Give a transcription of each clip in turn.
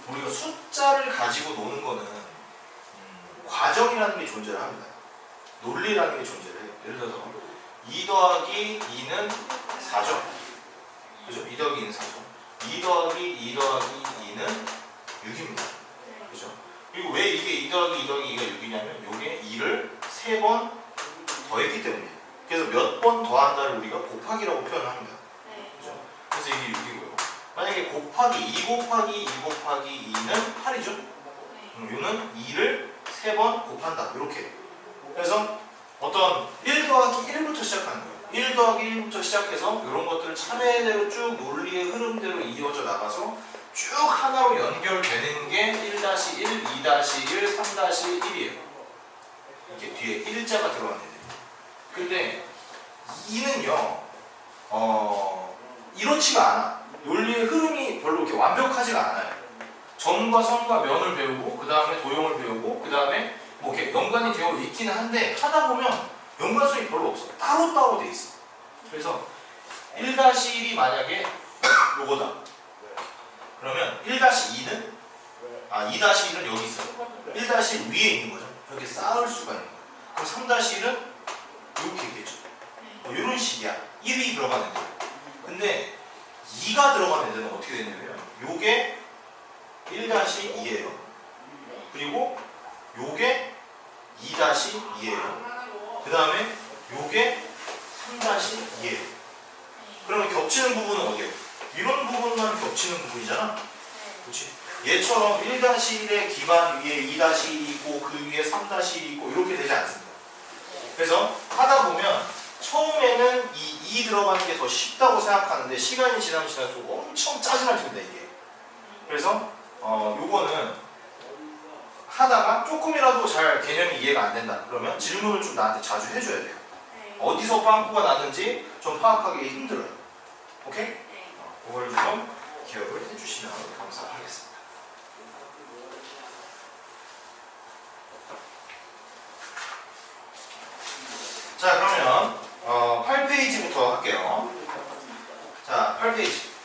우리가 숫자를 가지고 노는 거는 과정이라는 게 존재를 합니다. 논리라는 게 존재를 해요. 예를 들어서 2 더하기 2는 4죠. 그죠? 2 더하기 2는 4죠. 2 더하기 2 더하기 2는 6입니다. 그죠? 그리고 왜 이게 2 더하기 2 더하기 2가 6이냐면 요게 2를 3번 더했기 때문이에요. 그래서 몇 번 더한다를 우리가 곱하기라고 표현을 합니다. 그죠? 그래서 이게 6이고요. 만약에 곱하기 2 곱하기 2 곱하기 2는 8이죠? 요는 2를 3번 곱한다. 이렇게. 그래서 어떤 1 더하기 1부터 시작하는 거예요. 1 더하기 1부터 시작해서 이런 것들을 차례대로 쭉 논리의 흐름대로 이어져 나가서 쭉 하나로 연결되는 게 1-1, 2-1, 3-1이에요. 이렇게 뒤에 1자가 들어가는 애들이. 근데 2는요, 이렇지가 않아. 논리의 흐름이 별로 이렇게 완벽하지가 않아요. 점과 선과 면을 배우고, 그 다음에 도형을 배우고, 그 다음에 뭐 이렇게 연관이 되어 있기는 한데, 하다 보면 연관성이 별로 없어. 따로따로 돼 있어. 그래서 1-1이 만약에 요거다. 그러면 1-2는 2-1은 여기 있어요. 1-1 위에 있는 거죠. 이렇게 쌓을 수가 있는 거예요. 그럼 3-1은 이렇게 있겠죠. 이런 식이야. 1이 들어가는 애들. 근데 2가 들어가는 애들은 어떻게 되냐면 요게 1-2예요. 그리고 요게 2-2예요. 그 다음에 요게 3-2예요. 그러면 겹치는 부분은 어디예요? 이런 부분만 겹치는 부분이잖아. 그렇지? 얘처럼 1-1의 기반 위에 2-1이 있고 그 위에 3-1이 있고 이렇게 되지 않습니다. 그래서 하다 보면 처음에는 이 2 들어가는 게 더 쉽다고 생각하는데 시간이 지나면 지날수록 엄청 짜증날 텐데 이게. 그래서 요거는 하다가 조금이라도 잘 개념이 이해가 안 된다. 그러면 질문을 좀 나한테 자주 해줘야 돼요. 어디서 빵꾸가 나는지 좀 파악하기 힘들어요. 오케이? 그걸 좀 기억을 해주시면 감사하겠습니다. 자, 그러면 8페이지부터 할게요. 자, 8페이지.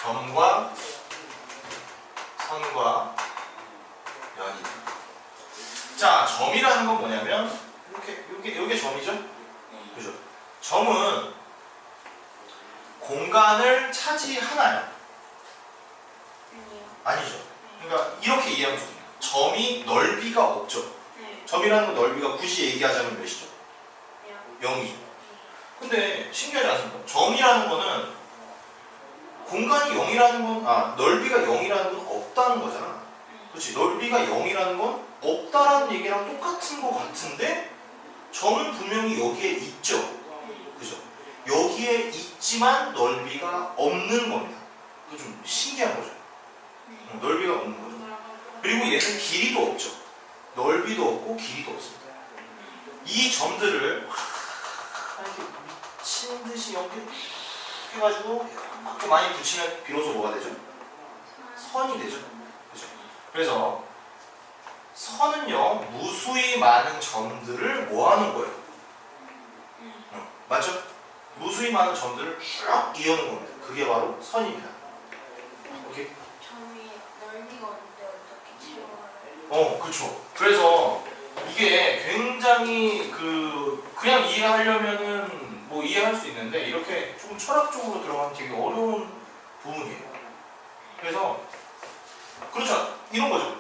점과 선과 면이다. 자, 점이라는 건 뭐냐면 이게 점이죠? 그죠? 점은 공간을 차지하나요? 아니죠. 그러니까 이렇게 이해하면 좋습니다. 점이 넓이가 없죠. 점이라는 건 넓이가 굳이 얘기하자면 몇이죠? 0이죠. 근데 신기하지 않습니까? 점이라는 거는 공간이 0이라는 건, 넓이가 0이라는 건 없다는 거잖아. 그렇지? 넓이가 0이라는 건 없다라는 얘기랑 똑같은 것 같은데 점은 분명히 여기에 있죠. 그죠? 여기에 있지만 넓이가 없는 겁니다. 그거 좀 신기한 거죠. 넓이가 없는 거죠. 그리고 얘는 길이도 없죠. 넓이도 없고 길이도 없습니다. 이 점들을 이렇게 미친 듯이 연결해가지고 이렇게 많이 붙이면 비로소 뭐가 되죠? 선이 되죠. 그죠? 그래서 선은요, 무수히 많은 점들을 모아놓은 거예요. 맞죠? 무수히 많은 점들을 쭉 이어놓은 겁니다. 그게 바로 선입니다. 오케이? 점이 넓이가 없는데 어떻게 채워요? 그쵸. 그래서 이게 굉장히 그냥 이해하려면은 뭐 이해할 수 있는데 이렇게 조금 철학적으로 들어가면 되게 어려운 부분이에요. 그래서 그렇죠. 이런 거죠.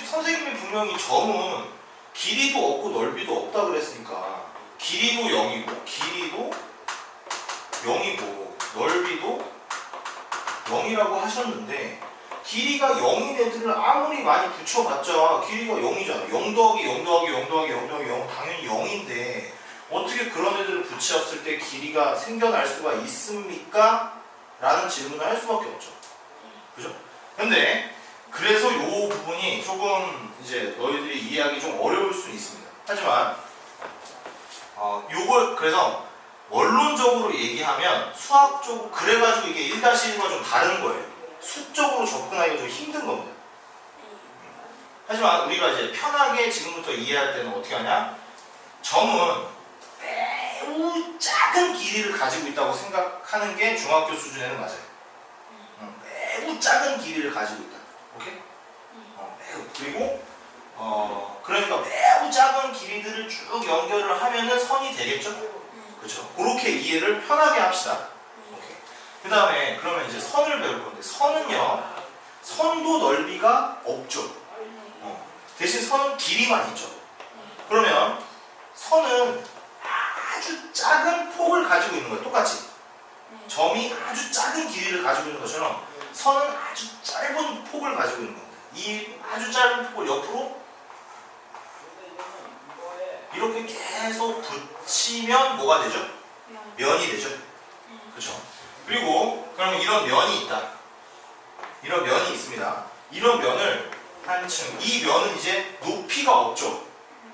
선생님이 분명히 점은 길이도 없고 넓이도 없다 그랬으니까 길이도 0이고 길이도 0이고 넓이도 0이라고 하셨는데 길이가 0인 애들을 아무리 많이 붙여봤자 길이가 0이잖아. 0 더하기 0 더하기 0 더하기 0 더하기 0 당연히 0인데 어떻게 그런 애들을 붙였을 때 길이가 생겨날 수가 있습니까? 라는 질문을 할 수밖에 없죠. 그죠? 근데 그래서 이 부분이 조금 이제 너희들이 이해하기 좀 어려울 수 있습니다. 하지만 요걸 그래서 원론적으로 얘기하면 수학적으로 그래가지고 이게 1-1과 좀 다른 거예요. 수적으로 접근하기가 좀 힘든 겁니다. 하지만 우리가 이제 편하게 지금부터 이해할 때는 어떻게 하냐? 점은 매우 매우 작은 길이를 가지고 있다고 생각하는 게 중학교 수준에는 맞아요. 매우 작은 길이를 가지고 있다. 오케이? 매우. 그리고 그러니까 매우 작은 길이들을 쭉 연결을 하면은 선이 되겠죠? 그렇죠? 그렇게 이해를 편하게 합시다. 오케이. 그 다음에 그러면 이제 선을 배울 건데 선은요, 선도 넓이가 없죠. 대신 선은 길이만 있죠. 그러면 선은 아주 작은 폭을 가지고 있는 거예요. 똑같이. 점이 아주 작은 길이를 가지고 있는 것처럼 선은 아주 짧은 폭을 가지고 있는 겁니다. 이 아주 짧은 폭을 옆으로 이렇게 계속 붙이면 뭐가 되죠? 면이 되죠. 그렇죠? 그리고 그러면 이런 면이 있다. 이런 면이 있습니다. 이런 면을 한층, 이 면은 이제 높이가 없죠.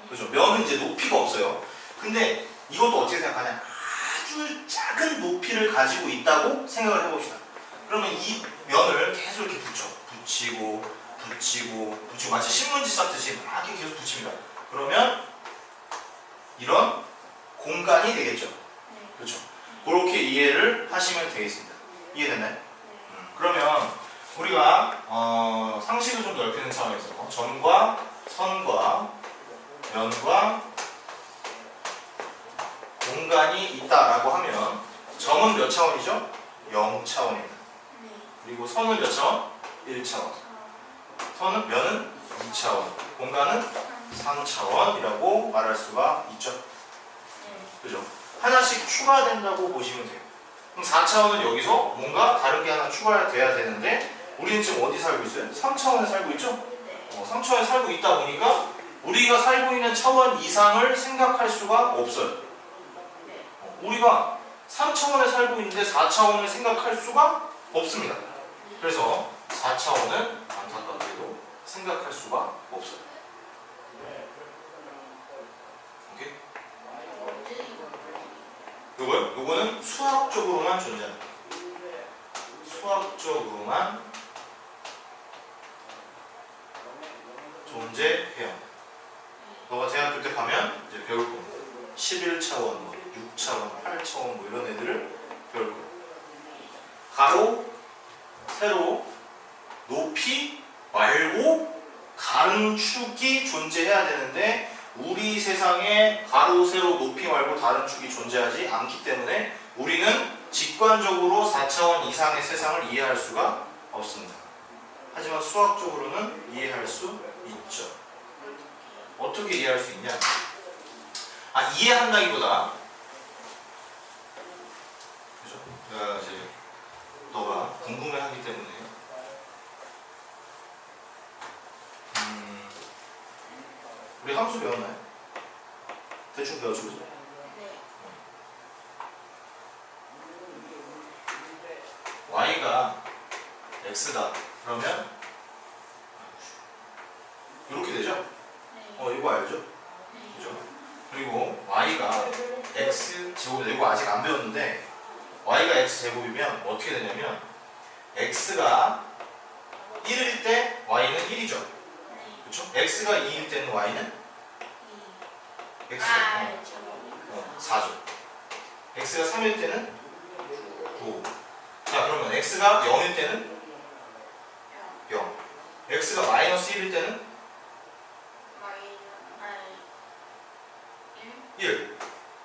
그렇죠? 면은 이제 높이가 없어요. 근데 이것도 어떻게 생각하냐? 아주 작은 높이를 가지고 있다고 생각을 해봅시다. 그러면 이 면을 계속 이렇게 붙이고 마치 신문지 쌓듯이 막 이렇게 계속 붙입니다. 그러면 이런 공간이 되겠죠. 그렇죠? 그렇게 이해를 하시면 되겠습니다. 이해됐나요? 그러면 우리가 상식을 좀 넓히는 차원에서 점과 선과 면과 공간이 있다라고 하면 점은 몇 차원이죠? 0차원입니다. 그리고 선은 몇 차원? 1차원. 면은 2차원. 공간은 3차원이라고 말할 수가 있죠. 그죠? 하나씩 추가된다고 보시면 돼요. 그럼 4차원은 여기서 뭔가 다른 게 하나 추가돼야 되는데 우리는 지금 어디 살고 있어요? 3차원에 살고 있죠? 3차원에 살고 있다 보니까 우리가 살고 있는 차원 이상을 생각할 수가 없어요. 우리가 3차원에 살고 있는데 4차원을 생각할 수가 없습니다. 그래서 4차원은 안타깝게도 생각할 수가 없어요. 오케이? 요거는 수학적으로만 존재합니다. 수학적으로만 존재해요. 너가 대학교 때 가면 이제 배울 겁니다. 11차원, 6차원, 8차원 뭐 이런 애들을 배울 거예요. 가로, 세로, 높이 말고 다른 축이 존재해야 되는데 우리 세상에 가로, 세로, 높이 말고 다른 축이 존재하지 않기 때문에 우리는 직관적으로 4차원 이상의 세상을 이해할 수가 없습니다. 하지만 수학적으로는 이해할 수 있죠. 어떻게 이해할 수 있냐? 이해한다기보다 그죠? 내가 이제 너가 궁금해하기 때문에 우리 함수 배웠나요? 대충 배웠죠, 그죠? y가 x다. 그러면 이렇게 되죠? 이거 알죠? 그죠? 그리고 y가 x 제곱이 이거 아직 안 배웠는데 y가 x 제곱이면 어떻게 되냐면 x가 1일 때 y는 1이죠. 그렇죠? x가 2일 때는 y는 x 4죠. x가 3일 때는 9. 자, 그러면 x가 0일 때는 0. x가 마이너스 1일 때는 1.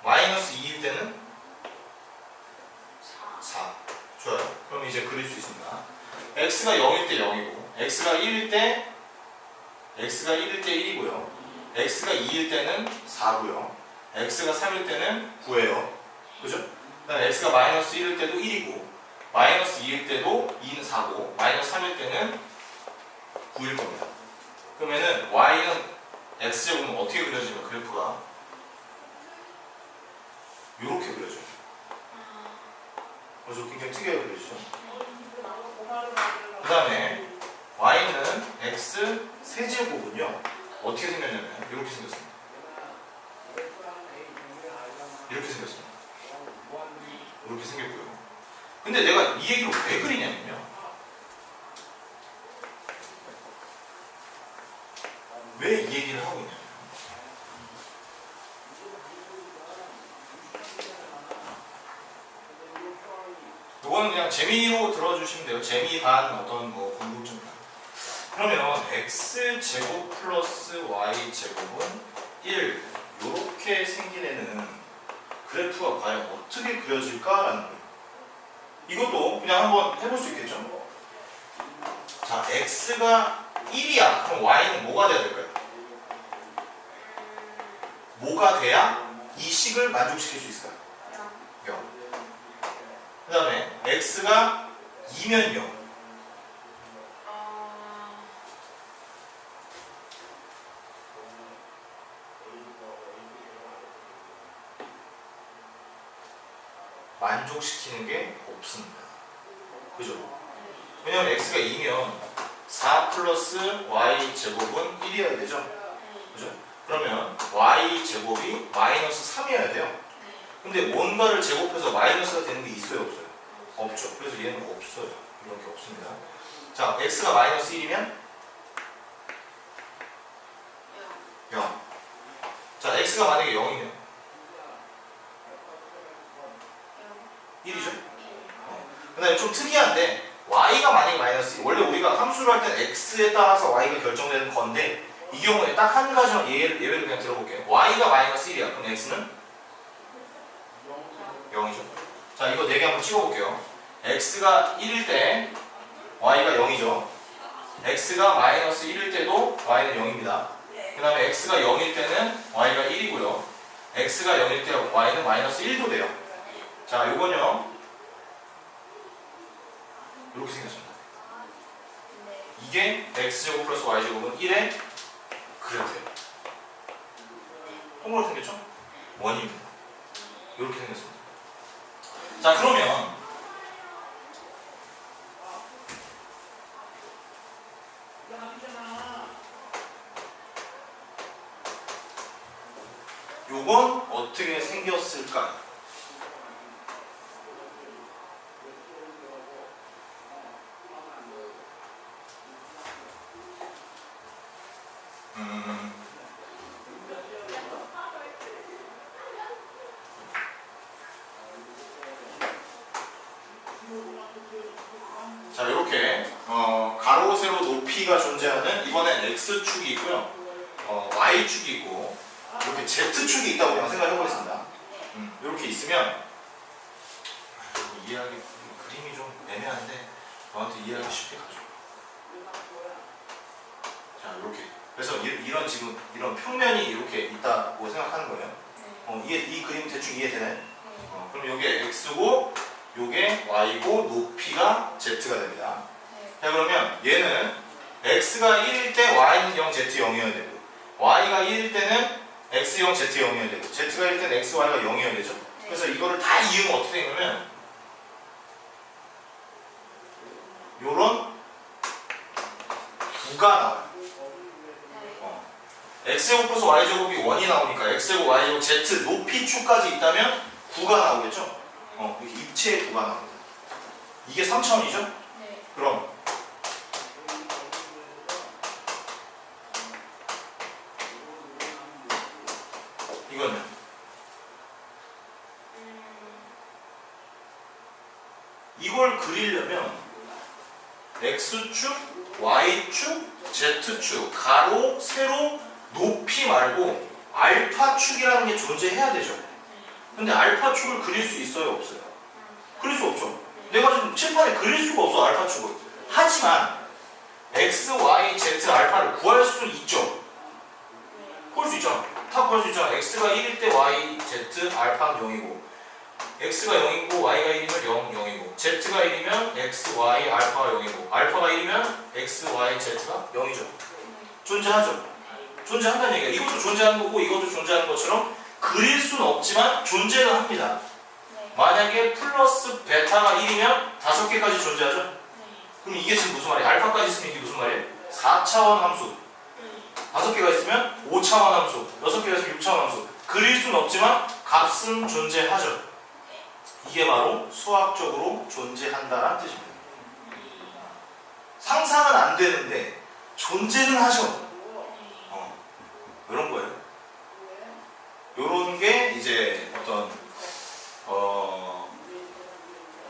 마이너스 2일 때는 4. 좋아요. 그럼 이제 그릴 수 있습니다. x가 0일 때 0이고 x가 1일 때 1이고요. x가 2일 때는 4고요. x가 3일 때는 9예요. 그죠? 그다음에 x가 마이너스 1일 때도 1이고 마이너스 2일 때도 2는 4고 마이너스 3일 때는 9일 겁니다. 그러면은 y는 x제곱은 어떻게 그려지면 그래프가 이렇게 그려져요. 그래서 굉장히 특이하게 그려지죠. 그 다음에 y는 x 세제곱은요 어떻게 생겼냐면 이렇게 생겼습니다. 이렇게 생겼습니다. 이렇게 생겼고요. 근데 내가 이 얘기를 왜 그리냐면요, 왜 이 얘기를 하고 있냐면 요건 그냥 재미로 들어주시면 돼요. 재미 반 어떤 뭐 궁금증 반. 그러면 x제곱 플러스 y제곱은 1 요렇게 생긴 애는 그래프가 과연 어떻게 그려질까라는 거예요. 이것도 그냥 한번 해볼 수 있겠죠? 자, x가 1이야. 그럼 y는 뭐가 돼야 될까요? 뭐가 돼야 이 식을 만족시킬 수 있을까요? 0. 그 다음에 x가 2면요. 만족시키는 게 없습니다. 그죠? 왜냐면 x가 2면 4 플러스 y 제곱은 1이어야 되죠? 그죠? 그러면 y 제곱이 마이너스 3이어야 돼요. 근데 뭔가를 제곱해서 마이너스가 되는 게 있어요, 없어요? 없죠. 그래서 얘는 없어요. 이런 게 없습니다. 자, x가 마이너스 1이면 0. 자, x가 만약에 0이면 1이죠? 그 다음에 좀 특이한데 y가 만약에 마이너스 1, 원래 우리가 함수를 할 때 x에 따라서 y가 결정되는 건데 이 경우에 딱 한 가지만 예외를 그냥 들어볼게요. y가 마이너스 1이야. 그럼 x는 0이죠. 자, 이거 4개 한번 찍어볼게요. x가 1일 때 y가 0이죠. x가 마이너스 1일 때도 y는 0입니다. 그 다음에 x가 0일 때는 y가 1이고요. x가 0일 때 y는 마이너스 1도 돼요. 자, 요건요 이렇게 생겼습니다. 이게 x제곱 플러스 y제곱은 1의 그래프예요. 동그랗게 생겼죠? 원입니다. 이렇게 생겼습니다. 자, 그러면 요건 어떻게 생겼을까요? 자, 이렇게 가로 세로 높이가 존재하는 이번엔 x축이 있고요, y축이 있고 이렇게 z축이 있다고 그냥 생각해 보겠습니다. 이렇게 있으면 이해하기 그림이 좀 애매한데 저한테 이해하기 쉽게 가죠. 자, 이렇게 그래서 이런 지금 이런 평면이 이렇게 있다고 생각하는 거예요. 이 그림 대충 이해되나요? 그럼 이게 x고 요게 y고 높이가 z가 됩니다. 자, 그러면 얘는 x가 1일 때 y는 0, z 0이어야 되고 y가 1일 때는 x 0, z 0이어야 되고 z가 1일 때는 x, y가 0이어야 되죠. 그래서 이거를 다 이으면 어떻게 되냐면 요런 구가 나와요. x제곱 플러스 y제곱이 1이 나오니까 x제곱, y제곱, z 높이축까지 있다면 9가 나오겠죠? 이렇게 입체의 9가 나옵니다. 이게 3차원이죠? 네. 그럼 이거는 이걸 그리려면 x축, y축, z축, 가로, 세로, 높이 말고 알파축이라는 게 존재해야 되죠. 근데 알파축을 그릴 수 있어요, 없어요? 그릴 수 없죠. 내가 지금 칠판에 그릴 수가 없어, 알파축을. 하지만 x, y, z, 알파를 구할 수 있죠. 구할 수 있잖아. 다 구할 수 있잖아. x가 1일 때 y, z, 알파는 0이고 x가 0이고 y가 1이면 0, 0이고 z가 1이면 x, y, 알파가 0이고 알파가 1이면 x, y, z가 0이죠. 존재하죠. 존재한다는 얘기야. 이것도 존재하는 거고 이것도 존재하는 것처럼 그릴 수는 없지만 존재는 합니다. 만약에 플러스 베타가 1이면 5개까지 존재하죠? 그럼 이게 지금 무슨 말이야? 알파까지 있으면 이게 무슨 말이에요? 4차원 함수. 5개가 있으면 5차원 함수. 6개가 있으면 6차원 함수. 그릴 수는 없지만 값은 존재하죠. 이게 바로 수학적으로 존재한다는 뜻입니다. 상상은 안 되는데 존재는 하죠. 이런 거예요. 요런 게 이제 어떤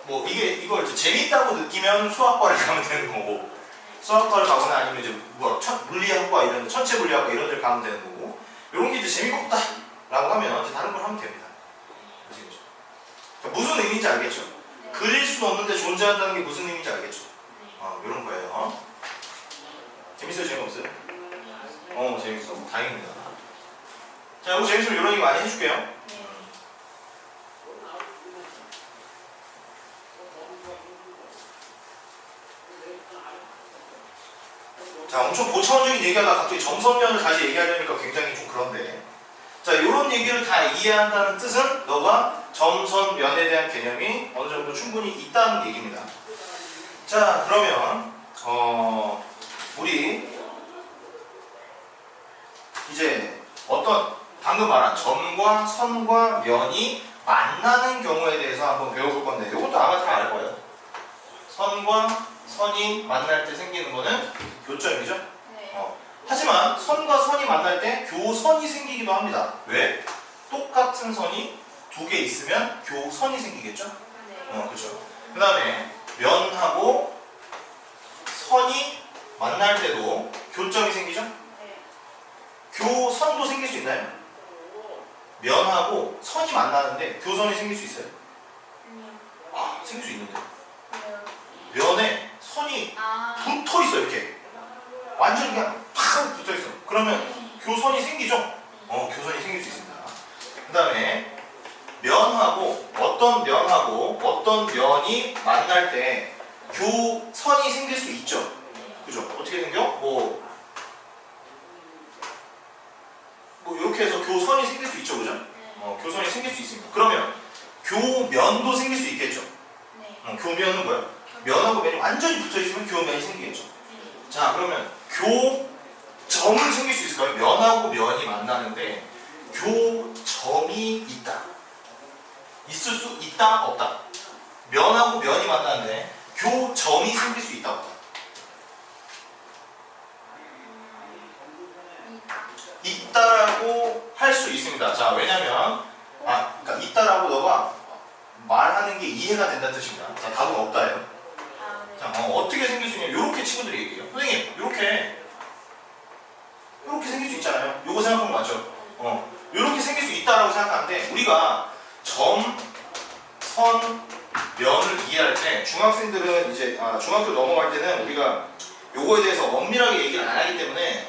뭐 뭐 이걸 이제 재밌다고 느끼면 수학과를 가면 되는 거고, 수학과를 가거나 아니면 이제 뭐 물리학과 이런 천체 물리학과 이런 데를 가면 되는 거고, 이런 게 이제 재미가 없다라고 하면 이제 다른 걸 하면 됩니다. 아시겠죠? 그러니까 무슨 의미인지 알겠죠? 네. 그릴 수는 없는데 존재한다는 게 무슨 의미인지 알겠죠? 네. 이런 거예요. 재밌어요, 재미없어요? 재밌어. 다행입니다. 자, 이거 재밌으면 이런 얘기 많이 해줄게요. 네. 자, 엄청 고차원적인 얘기하다가 갑자기 점선면을 다시 얘기하려니까 굉장히 좀 그런데, 자, 이런 얘기를 다 이해한다는 뜻은 너가 점선면에 대한 개념이 어느 정도 충분히 있다는 얘기입니다. 자, 그러면 우리 이제 어떤 방금 말한 점과 선과 면이 만나는 경우에 대해서 한번 배워볼 건데, 이것도 아마 다 알 거예요. 선과 선이 만날 때 생기는 거는 교점이죠. 네. 하지만 선과 선이 만날 때 교선이 생기기도 합니다. 왜? 똑같은 선이 두 개 있으면 교선이 생기겠죠? 네. 그렇죠. 그 다음에 면하고 선이 만날 때도 교점이 생기죠? 네. 교선도 생길 수 있나요? 면하고 선이 만나는데 교선이 생길 수 있어요? 아니요. 생길 수 있는데. 왜요? 면에 선이 붙어 있어, 이렇게. 완전히 그냥 팍 붙어 있어. 그러면 교선이 생기죠? 교선이 생길 수 있습니다. 그 다음에 면하고 어떤 면이 만날 때 교선이 생길 수 있죠? 그죠? 어떻게 생겨? 뭐 이렇게 해서 교선이 생길 수 있죠, 그죠? 교선이 생길 수 있습니다. 그러면 교면도 생길 수 있겠죠? 네. 교면은 뭐야? 면하고 면이 완전히 붙어 있으면 교면이 생기겠죠? 자, 그러면 교점은 생길 수 있을까요? 면하고 면이 만나는데 교점이 있다. 있을 수 있다, 없다. 면하고 면이 만나는데 교점이 생길 수 있다, 없다. 있다라고 할 수 있습니다. 자, 왜냐면 그러니까 있다라고 너가 말하는 게 이해가 된다는 뜻입니다. 자, 답은 없다예요. 네. 자, 어떻게 생길 수 있냐? 이렇게 친구들이 얘기해요. 선생님, 이렇게 생길 수 있잖아요. 요거 생각하는 거 맞죠? 이렇게 생길 수 있다라고 생각하는데, 우리가 점, 선, 면을 이해할 때 중학생들은 이제 중학교 넘어갈 때는 우리가 요거에 대해서 엄밀하게 얘기를 안 하기 때문에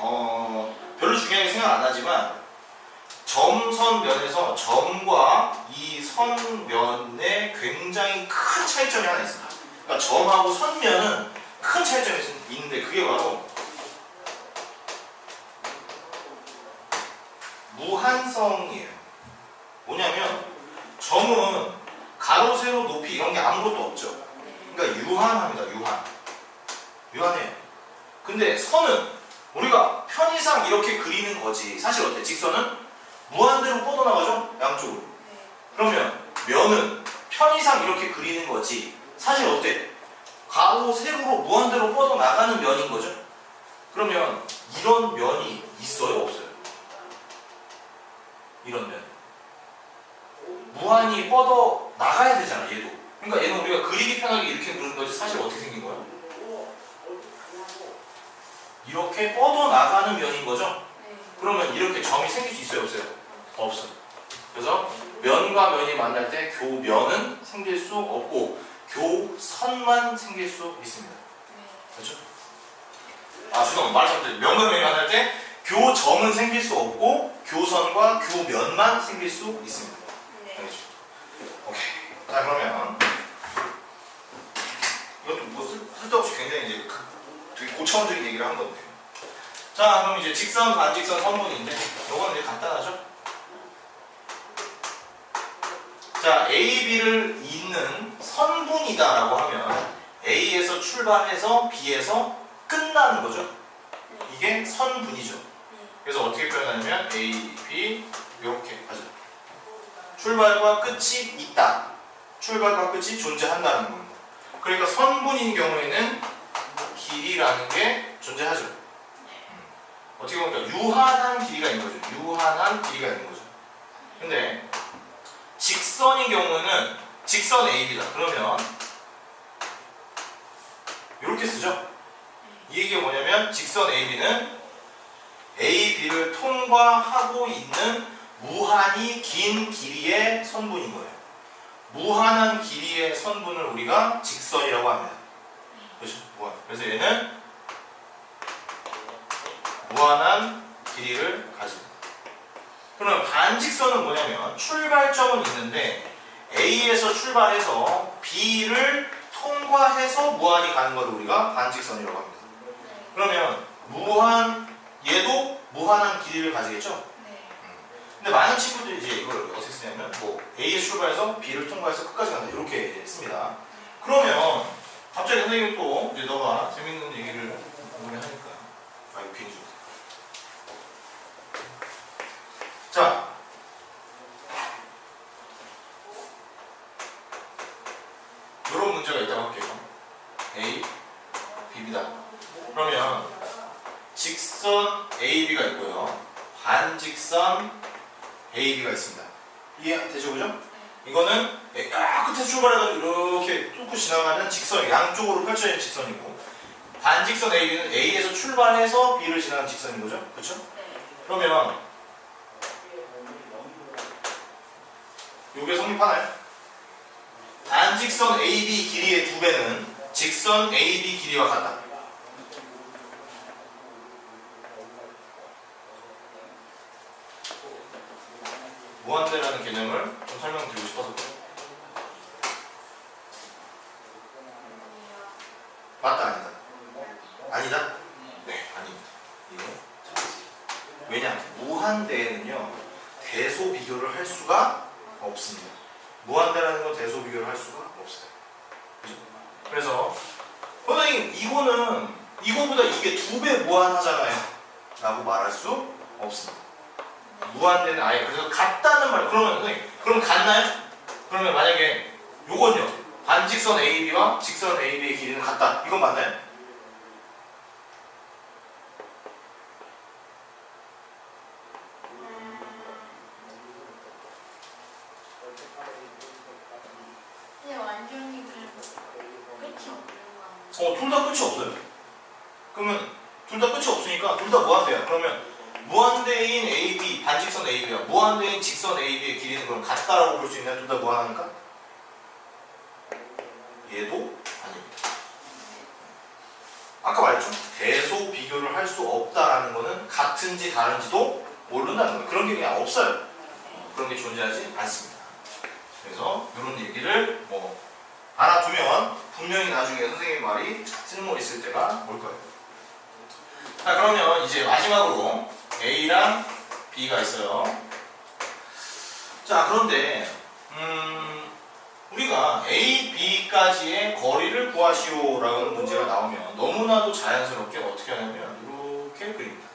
별로 중요하게 생각 안 하지만, 점, 선, 면에서 점과 이 선면에 굉장히 큰 차이점이 하나 있습니다. 그러니까 점하고 선면은 큰 차이점이 있는데, 그게 바로 무한성이에요. 뭐냐면 점은 가로, 세로, 높이 이런 게 아무것도 없죠. 그러니까 유한합니다. 유한해요. 근데 선은 우리가 편의상 이렇게 그리는 거지. 사실 어때? 직선은 무한대로 뻗어나가죠? 양쪽으로. 그러면 면은 편의상 이렇게 그리는 거지. 사실 어때? 가로, 세로로 무한대로 뻗어나가는 면인 거죠? 그러면 이런 면이 있어요? 없어요? 이런 면. 무한히 뻗어나가야 되잖아, 얘도. 그러니까 얘는 우리가 그리기 편하게 이렇게 그리는 거지. 사실 어떻게 생긴 거야? 이렇게 뻗어나가는 면인 거죠? 그러면 이렇게 점이 생길 수 있어요, 없어요? 없어요. 그래서 면과 면이 만날 때 교면은 생길 수 없고 교선만 생길 수 있습니다. 그렇죠? 죄송합니다. 말 잘못했어요. 면과 면이 만날 때 교점은 생길 수 없고 교선과 교면만 생길 수 있습니다. 알겠죠? 오케이. 자, 그러면 이것도 뭐 쓸데없이 굉장히 이제 되게 고차원적인 얘기를 한 건데. 자, 그럼 이제 직선, 반직선, 선분인데 이거는 이제 간단하죠? 자, A, B를 잇는 선분이다라고 하면 A에서 출발해서 B에서 끝나는 거죠? 이게 선분이죠. 그래서 어떻게 표현하냐면 A, B 이렇게 하죠. 출발과 끝이 있다. 출발과 끝이 존재한다는 겁니다. 그러니까 선분인 경우에는 길이라는 게 존재하죠. 어떻게 보니까 유한한 길이가 있는 거죠. 유한한 길이가 있는 거죠. 근데 직선인 경우는 직선 AB다. 그러면 이렇게 쓰죠. 이 얘기가 뭐냐면 직선 AB는 AB를 통과하고 있는 무한히 긴 길이의 선분인 거예요. 무한한 길이의 선분을 우리가 직선이라고 합니다. 그렇죠? 무한. 그래서 얘는 무한한 길이를 가집니다. 그럼 반직선은 뭐냐면 출발점은 있는데 A에서 출발해서 B를 통과해서 무한히 가는 것을 우리가 반직선이라고 합니다. 그러면 얘도 무한한 길이를 가지겠죠? 근데 많은 친구들이 이제 이걸 어떻게 쓰냐면 뭐 A에서 출발해서 B를 통과해서 끝까지 간다 이렇게 이제 씁니다. 그러면 갑자기 선생님이 또 이제 너가 재밌는 얘기를 오늘 하니까 이거 괜히 좀. 자, 이런 문제가 있다고 할게요. A, B입니다. 그러면 직선 AB가 있고요. 반직선 AB가 있습니다. 이해되죠? 그죠? 이거는 끝에서 출발해서 이렇게 뚫고 지나가는 직선, 양쪽으로 펼쳐진 직선이고 반직선 AB는 A에서 출발해서 B를 지나가는 직선인 거죠? 그렇죠? 그러면 이게 성립하나요? 반직선 AB 길이의 2배는 직선 AB 길이와 같다. 무한대라는 개념을 좀 설명드리고 싶어서 그래요. 맞다 아니다? 아니다? 네, 아닙니다. 이거 왜냐? 무한대에는요 대소 비교를 할 수가 없습니다. 무한대라는 건 대소 비교를 할 수가 없어요. 그죠? 그래서 선생님 이거는 이거보다 이게 2배 무한하잖아요 라고 말할 수 없습니다. 무한대는 아예 그래서 같다는 말. 그러면 선생님 그럼 같나요? 그러면 만약에 요건요 반직선 AB와 직선 AB의 길이는 같다 이건 맞나요? 근데 완전히 그냥 끝이 없는 거 둘 다 끝이 없어요. 그러면 둘 다 끝이 없으니까 둘 다 무한대야. 그러면 무한대인 AB, 반직선 AB와 무한대인 직선 AB의 길이는 그럼 같다라고 볼 수 있나요? 둘 다 무한하니까? 얘도 아닙니다. 아까 말했죠? 대소 비교를 할 수 없다라는 거는 같은지 다른지도 모른다는 거예요. 그런 게 그냥 없어요. 그런 게 존재하지 않습니다. 그래서 이런 얘기를 뭐 알아두면 분명히 나중에 선생님 말이 쓸모 있을 때가 올 거예요. 자, 그러면 이제 마지막으로 A랑 B가 있어요. 자, 그런데 우리가 A, B까지의 거리를 구하시오라는 문제가 나오면 너무나도 자연스럽게 어떻게 하냐면 이렇게 그립니다.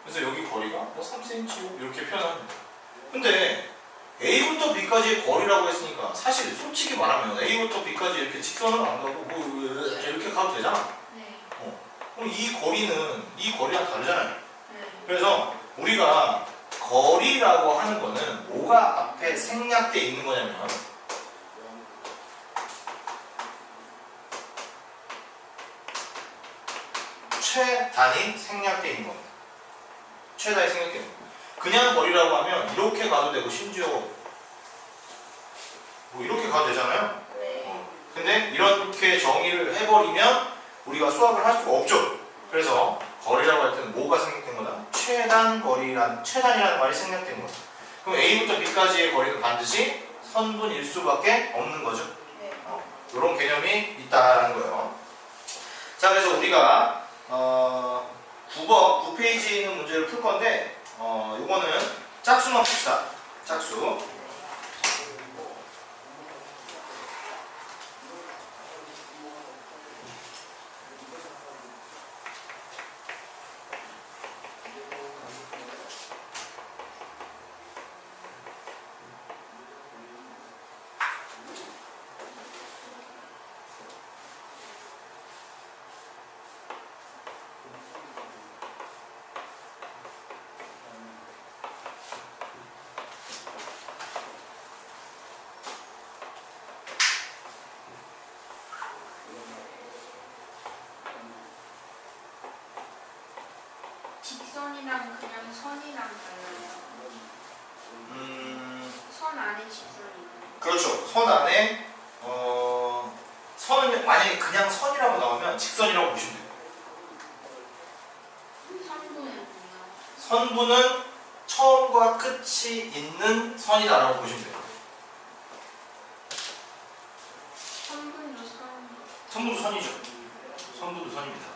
그래서 여기 거리가 뭐 3cm 이렇게 표현합니다. 근데 A부터 B까지의 거리라고 했으니까 사실 솔직히 말하면 A부터 B까지 이렇게 직선으로 안 가고 뭐 이렇게 가도 되잖아. 그럼 이 거리는 이 거리랑 다르잖아요. 그래서 우리가 거리라고 하는 거는 뭐가 앞에 생략되어 있는 거냐면 최단이 생략되어 있는 겁니다. 최단이 생략되어 있는 겁니다. 그냥 거리라고 하면 이렇게 가도 되고 심지어 뭐 이렇게 가도 되잖아요. 근데 이렇게 정의를 해버리면 우리가 수학을 할 수가 없죠. 그래서 거리라고 할 때는 뭐가 생략된 거다? 최단이라는 말이 생략된 거다. 그럼 A부터 B까지의 거리는 반드시 선분일 수밖에 없는 거죠. 이런 개념이 있다는 거예요. 자, 그래서 우리가 9페이지에 있는 문제를 풀 건데 요거는 짝수만 풉시다. 짝수. 선이랑 달라요. 선 안에 직선이. 그렇죠. 선 안에 선은 만약에 그냥 선이라고 나오면 직선이라고 보시면 돼요. 선분은요? 선분은 처음과 끝이 있는 선이다라고 보시면 돼요. 선분도 선. 선분도 선이죠. 선분도 선입니다.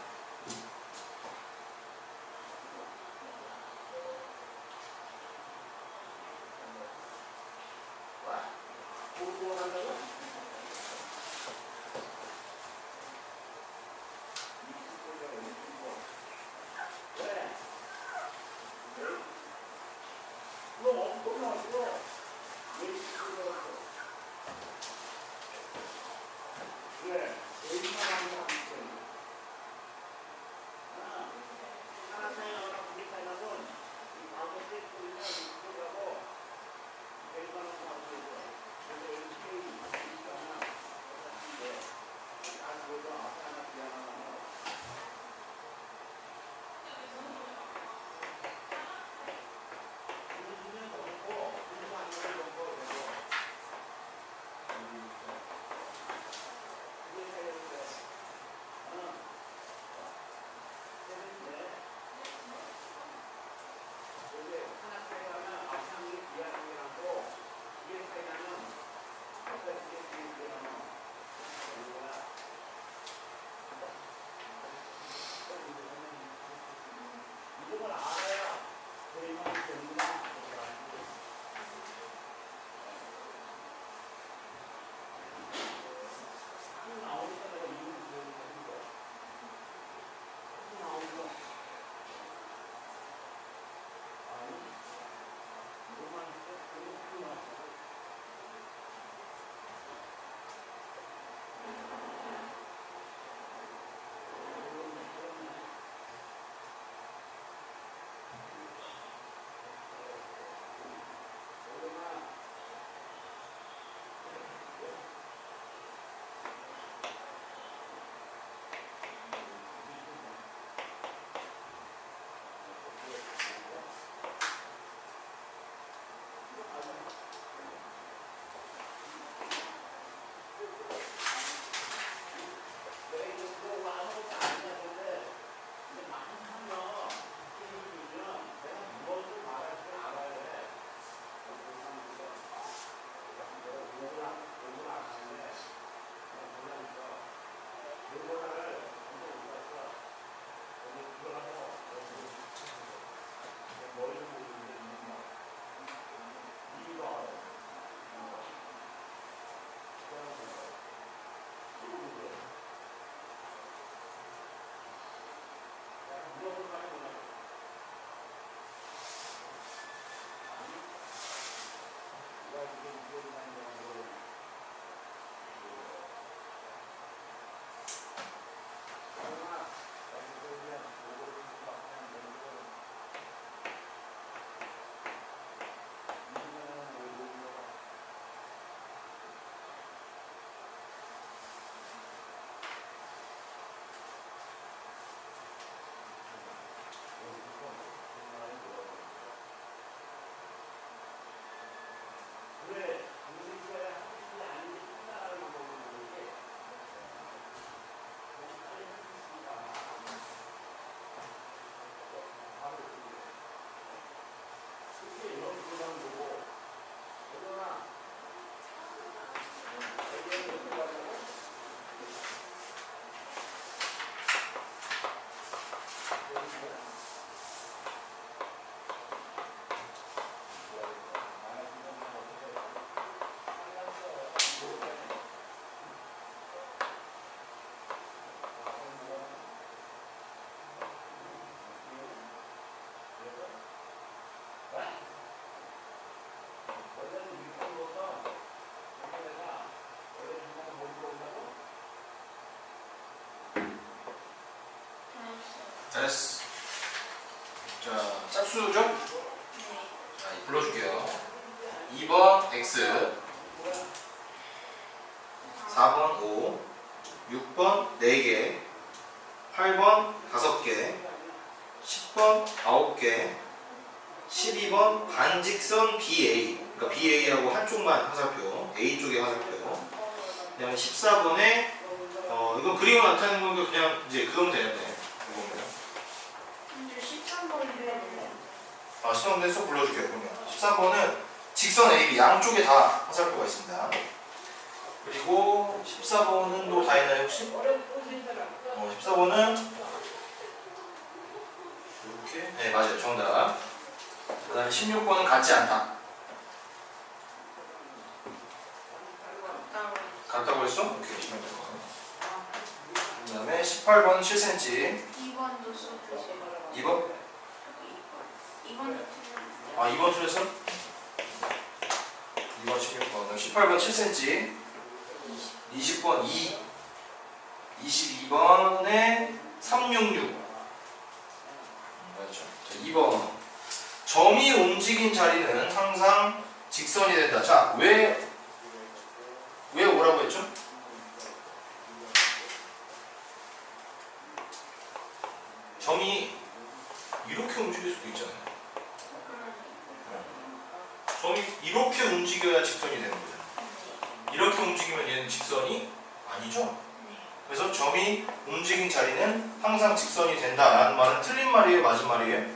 됐어. 자, 짝수죠? 자, 불러줄게요. 2번 X, 4번 5, 6번 4개, 8번 5개, 10번 9개, 12번 반직선 BA. 그러니까 BA하고 한쪽만 화살표, A 쪽에 화살표. 그다음에 14번에 이건 그림을 나타내는 거니까 그냥 이제 그거면 되는데. 이겁니다. 근데 13번이 왜 돼요? 13번에 쏙 불러줄게요. 그러면 13번은 직선 AB 양쪽에 다 화살표가 있습니다. 그리고 14번은 또 다 있나요 혹시? 14번은 이렇게. 네 맞아요 정답. 그 다음에 16번은 같지 않다. 같다고 했어? 오케이 16번. 그 다음에 18번 7cm. 2번도 써주세요. 2번? 2번 2번 틀렸어? 2번 16번. 18번 7cm. 20번 2. 22번에 366. 맞죠? 자, 2번. 점이 움직인 자리는 항상 직선이 된다. 자, 왜 뭐라고 했죠? 점이 이렇게 움직일 수도 있잖아요. 점이 이렇게 움직여야 직선이 되는 거잖아요. 이렇게 움직이면 얘는 직선이 아니죠? 그래서 점이 움직인 자리는 항상 직선이 된다라는 말은 틀린 말이에요? 맞은 말이에요?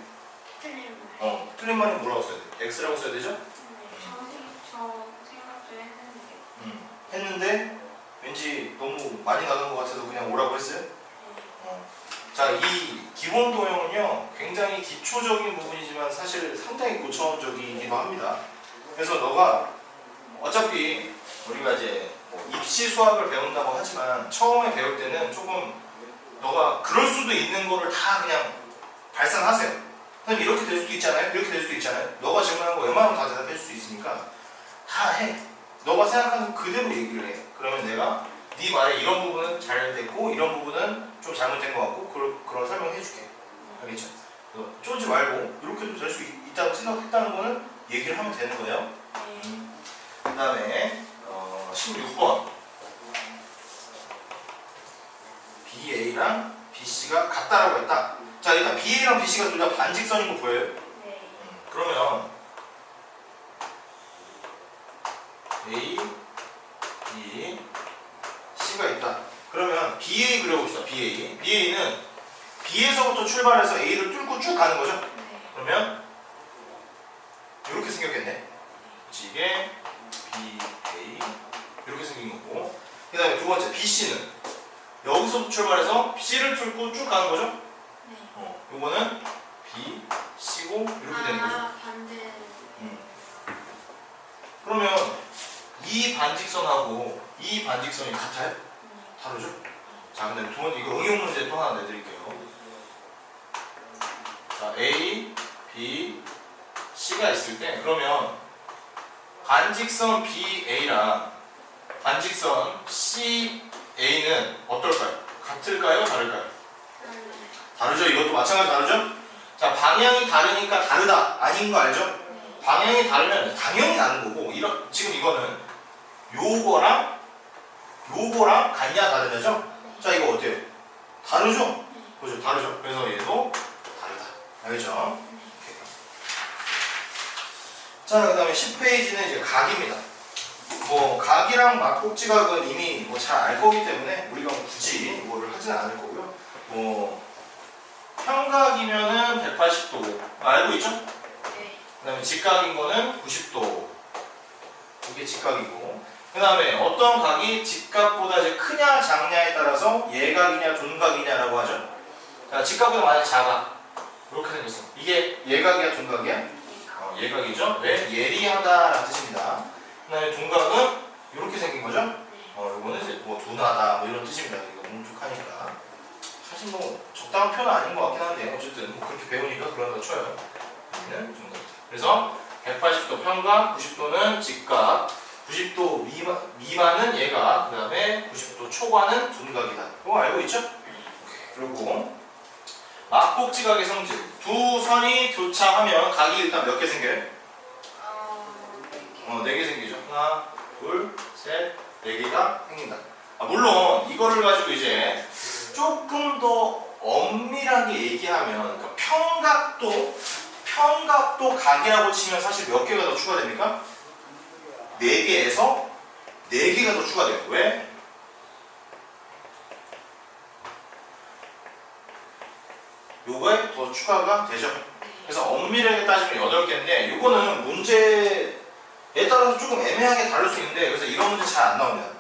틀린 말. 틀린 말은 뭐라고 써야 돼요? X라고 써야 되죠? 저 생각도 했는데. 했는데 왠지 너무 많이 나간 것 같아서 그냥 오라고 했어요? 자, 이 기본 도형은요 굉장히 기초적인 부분이지만 사실 상당히 고차원적이기도 합니다. 그래서 너가 어차피 우리가 이제 뭐 입시 수학을 배운다고 하지만 처음에 배울 때는 조금 너가 그럴 수도 있는 거를 다 그냥 발산하세요. 선생님 이렇게 될 수도 있잖아요. 이렇게 될 수도 있잖아요. 너가 질문한 거 웬만하면 다 대답해 줄 수 있으니까 다 해. 너가 생각하는 그대로 얘기를 해. 그러면 내가 네 말에 이런 부분은 잘 됐고 이런 부분은 좀 잘못된 것 같고 그런 설명을 해줄게. 알겠죠? 쫄지 말고 이렇게도 될 수 있다고 생각했다는 거는 얘기를 하면 되는 거예요. 그 다음에 16번 BA랑 BC가 같다라고 했다. 자 일단 BA랑 BC가 둘 다 반직선인 거 보여요? 네. 그러면 A, B, C가 있다. 그러면 BA 그려봅시다. BA는 B에서부터 출발해서 A를 뚫고 쭉 가는 거죠? 네. 그러면 이렇게 생겼겠네. 그치? 이게 BA 이렇게 생긴 거고, 그 다음에 두 번째 BC는 여기서부터 출발해서 C를 뚫고 쭉 가는 거죠? 네. 요거는 B, C고 이렇게 되는 거죠. 반대. 그러면 이 반직선하고 이 반직선이 같아요? 다르죠? 자, 근데 두 번째 이거 응용 문제 또 하나 내드릴게요. 자, A, B, C가 있을 때 그러면 반직선 BA랑 반직선 CA는 어떨까요? 같을까요? 다를까요? 다르죠? 이것도 마찬가지로 다르죠? 자, 방향이 다르니까 다르다. 아닌 거 알죠? 방향이 다르면 당연히 다른 거고, 지금 이거는 요거랑 같냐 다르냐죠? 자, 이거 어때요? 다르죠? 그죠? 다르죠? 그래서 얘도 다르다. 알겠죠? 자, 그 다음에 10페이지는 이제 각입니다. 뭐 각이랑 막복지각은 이미 뭐 잘 알 거기 때문에 우리가 굳이 뭐를 하지는 않을 거고요. 뭐 평각이면은 180도 알고 있죠? 네. 그 다음에 직각인 거는 90도. 이게 직각이고, 그 다음에 어떤 각이 직각보다 이제 크냐 작냐에 따라서 예각이냐 존각이냐라고 하죠. 자, 직각보다 만약에 작아, 이렇게 생겼어. 이게 예각이야 존각이야? 예각이죠. 왜? 예리하다라는 뜻입니다. 그 다음에 존각은 이렇게 생긴 거죠. 이거는 이제 뭐 둔하다 뭐 이런 뜻입니다. 이거 뭉툭하니까. 사실 뭐 적당한 표현은 아닌 것 같긴 한데 어쨌든 뭐 그렇게 배우니까 그런다 쳐요. 여기는 존각. 그래서 180도 평각, 90도는 직각, 90도 미만은 예각, 그 다음에 90도 초과는 존각이다. 이거 알고 있죠? 오케이. 그리고 막복지각의 성질. 두 선이 교차하면 각이 일단 몇 개 생겨요? 4개 생기죠. 하나, 둘, 셋, 4개가 생긴다. 물론 이거를 가지고 이제 조금 더 엄밀하게 얘기하면, 그러니까 평각도 각이라고 치면 사실 몇 개가 더 추가됩니까? 4개에서 4개가 더 추가돼요. 왜? 요거에 더 추가가 되죠. 그래서 엄밀하게 따지면 8개인데 요거는 문제에 따라서 조금 애매하게 다를 수 있는데 그래서 이런 문제 잘 안 나옵니다.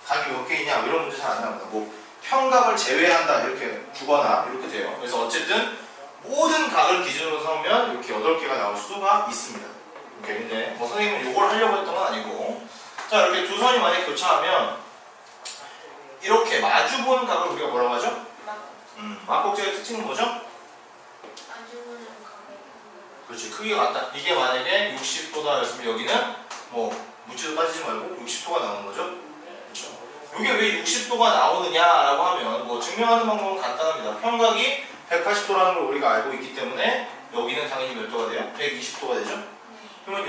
각이 몇 개이냐 이런 문제 잘 안 나옵니다. 뭐 평각을 제외한다 이렇게 주거나 이렇게 돼요. 그래서 어쨌든 모든 각을 기준으로 삼으면 이렇게 8개가 나올 수가 있습니다. 이렇게. 근데 뭐 선생님은 요걸 하려고 했던 건 아니고 자 이렇게 두 선이 만약에 교차하면 이렇게 마주보는 각을 우리가 뭐라고 하죠? 막곡제의 특징은 뭐죠? 마주보는 각을. 그렇지, 크기가 같다. 이게 만약에 60도다 였으면 여기는 뭐 묻지도 따지지 말고 60도가 나오는 거죠. 그렇죠. 이게 왜 60도가 나오느냐라고 하면 뭐 증명하는 방법은 간단합니다. 평각이 180도라는 걸 우리가 알고 있기 때문에 여기는 당연히 몇 도가 돼요? 120도가 되죠. 그러면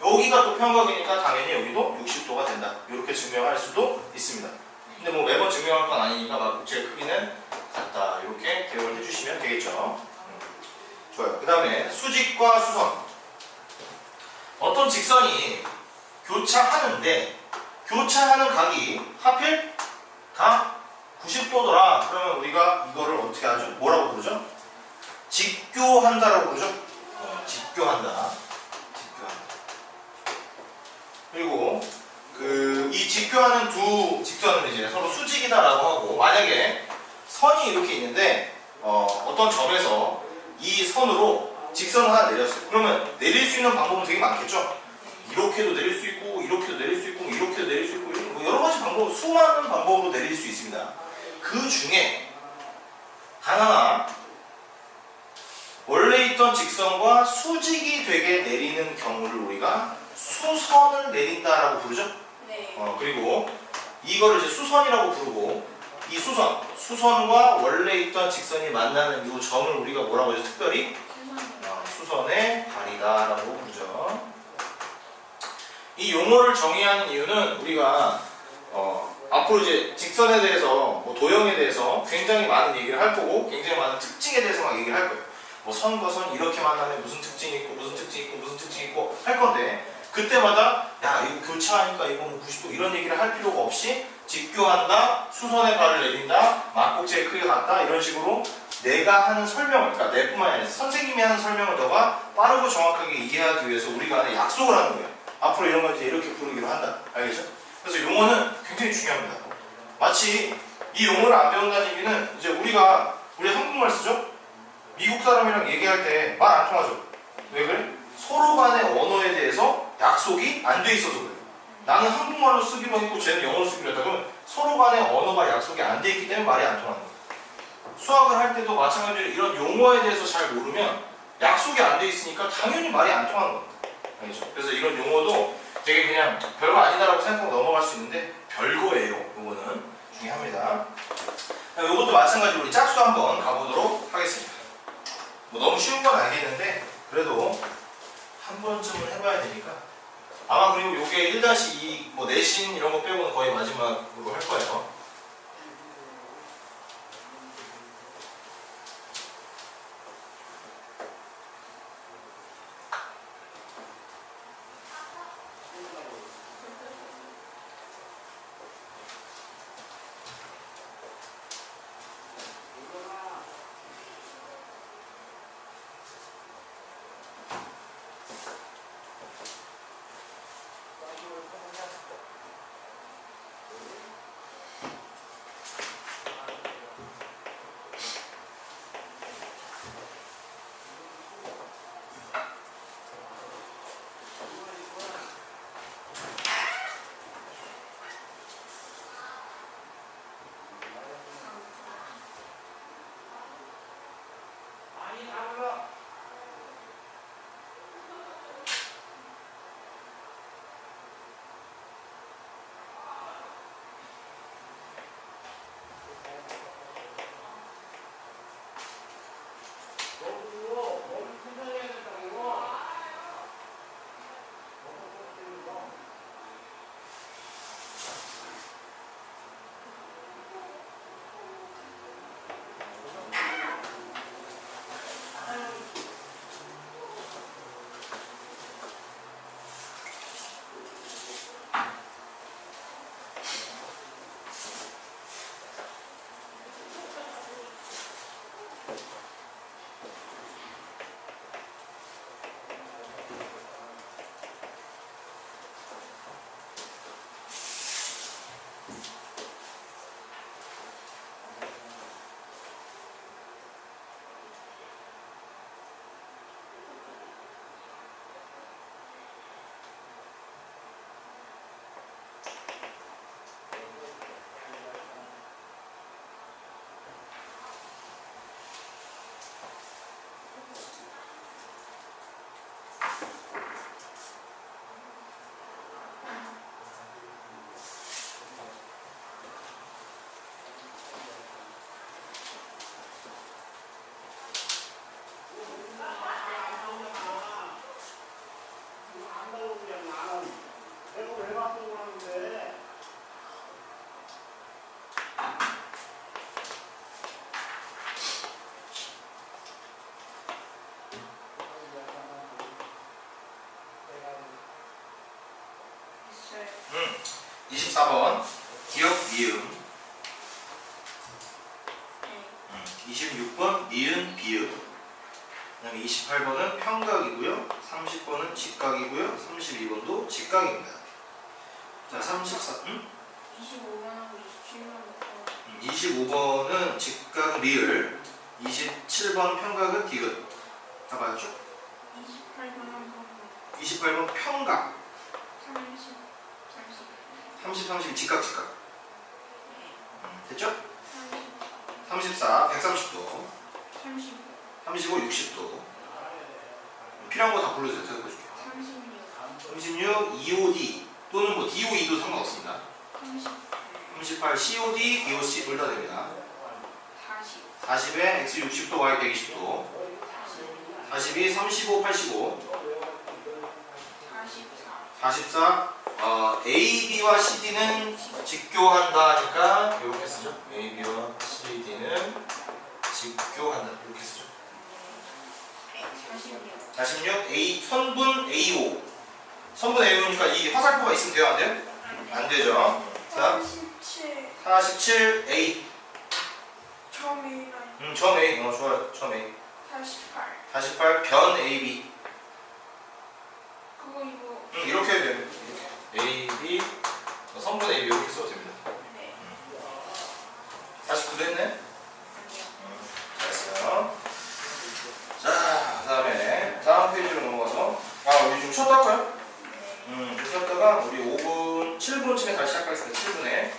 여기가 또 평각이니까 당연히 여기도 60도가 된다. 이렇게 증명할 수도 있습니다. 근데 뭐 매번 증명할 건 아니니까 막국지의 크기는 같다. 이렇게 기억을 해주시면 되겠죠. 좋아요. 그 다음에 수직과 수선. 어떤 직선이 교차하는데 교차하는 각이 하필 다 90도더라. 그러면 우리가 이거를 어떻게 하죠? 뭐라고 부르죠? 직교한다라고 부르죠? 직교한다. 그리고 이 직교하는 두 직선은 이제 서로 수직이다라고 하고 만약에 선이 이렇게 있는데 어떤 점에서 이 선으로 직선을 하나 내렸어요. 그러면 내릴 수 있는 방법은 되게 많겠죠? 이렇게도 내릴 수 있고 이렇게도 내릴 수 있고 이렇게도 내릴 수 있고 뭐 여러 가지 방법, 수많은 방법으로 내릴 수 있습니다. 그 중에 단 하나 원래 있던 직선과 수직이 되게 내리는 경우를 우리가 수선을 내린다라고 부르죠? 네. 그리고 이거를 이제 수선이라고 부르고 이 수선과 원래 있던 직선이 만나는 이 점을 우리가 뭐라고 하죠? 특별히 수선의 발이다라고 부르죠. 이 용어를 정의하는 이유는 우리가 앞으로 이제 직선에 대해서 뭐 도형에 대해서 굉장히 많은 얘기를 할 거고 굉장히 많은 특징에 대해서 막 얘기를 할 거예요. 뭐 선과 선 이렇게 만나면 무슨 특징이 있고 무슨 특징이 있고 무슨 특징이 있고 할 건데 그때마다 야 이거 교차하니까 이거 뭐 90도 이런 얘기를 할 필요가 없이 직교한다, 수선의 발을 내린다, 막곡제의 크기가 같다 이런 식으로 내가 하는 설명을 그러니까 내뿐만이 아니라 선생님이 하는 설명을 너가 빠르고 정확하게 이해하기 위해서 우리가 하는 약속을 하는 거예요. 앞으로 이런 걸 이제 이렇게 부르기로 한다. 알겠죠? 그래서 용어는 굉장히 중요합니다. 마치 이 용어를 안 배운다는 얘기는 이제 우리 한국말 쓰죠? 미국 사람이랑 얘기할 때 말 안 통하죠? 왜 그래? 서로 간의 언어에 대해서 약속이 안 돼 있어서 그래요. 나는 한국말로 쓰기로 했고 쟤는 영어로 쓰기로 했다. 그러면 서로 간의 언어가 약속이 안 돼 있기 때문에 말이 안 통하는 거예요. 수학을 할 때도 마찬가지로 이런 용어에 대해서 잘 모르면 약속이 안 돼 있으니까 당연히 말이 안 통하는 겁니다. 알겠죠? 그래서 이런 용어도 되게 그냥 별거 아니다라고 생각하고 넘어갈 수 있는데 별거예요. 요거는 중요합니다. 요것도 마찬가지로 우리 짝수 한번 가보도록 하겠습니다. 뭐 너무 쉬운 건 알겠는데 그래도 한 번쯤은 해봐야 되니까 아마 그리고 요게 1-2 뭐 내신 이런 거 빼고는 거의 마지막으로 할 거예요. 있어요. 24번 기억 미음. 네. 26번 니은 비읍. 그다음에 28번은 평각이고요. 30번은 직각이고요. 32번도 직각입니다. 자, 25번하고 27번 25번은 직각 리을, 27번 평각은 디귿. 다 맞았죠? 28번하고 28번 평각, 30 30, 30 직각. 됐죠? 34 34, 130도, 35 35, 60도. 필요한 거 다 불러주세요. 제가 해줄게요. 36, 2OD 또는 뭐 DOE도 상관없습니다. 38, COD, DOC 둘 다 됩니다. 40 40에 X 60도, Y 120도. 42, 35, 85. 44, AB와 CD는 직교한다 하니까 이렇게 쓰죠. AB와 CD는 직교한다 이렇게 쓰죠. 46, A 선분 AO. 선분 AO니까 이 화살표가 있으면 돼요, 안 돼요? 안 되죠. 자, 47 47 A. 처음 A라인 처음 A. 좋아요. 처음 A. 48 48 변 AB. 그거 이거 이렇게 해야 돼요. A, B, 선분 A, B 이렇게 써도 됩니다. 네 49도 했네? 아니요 잘했어요. 자, 그 다음에 다음 페이지로 넘어가서 우리 좀 쉬었다 할까요? 네 좀 쉬었다가 우리 5분, 7분쯤에 다시 시작하겠습니다. 7분에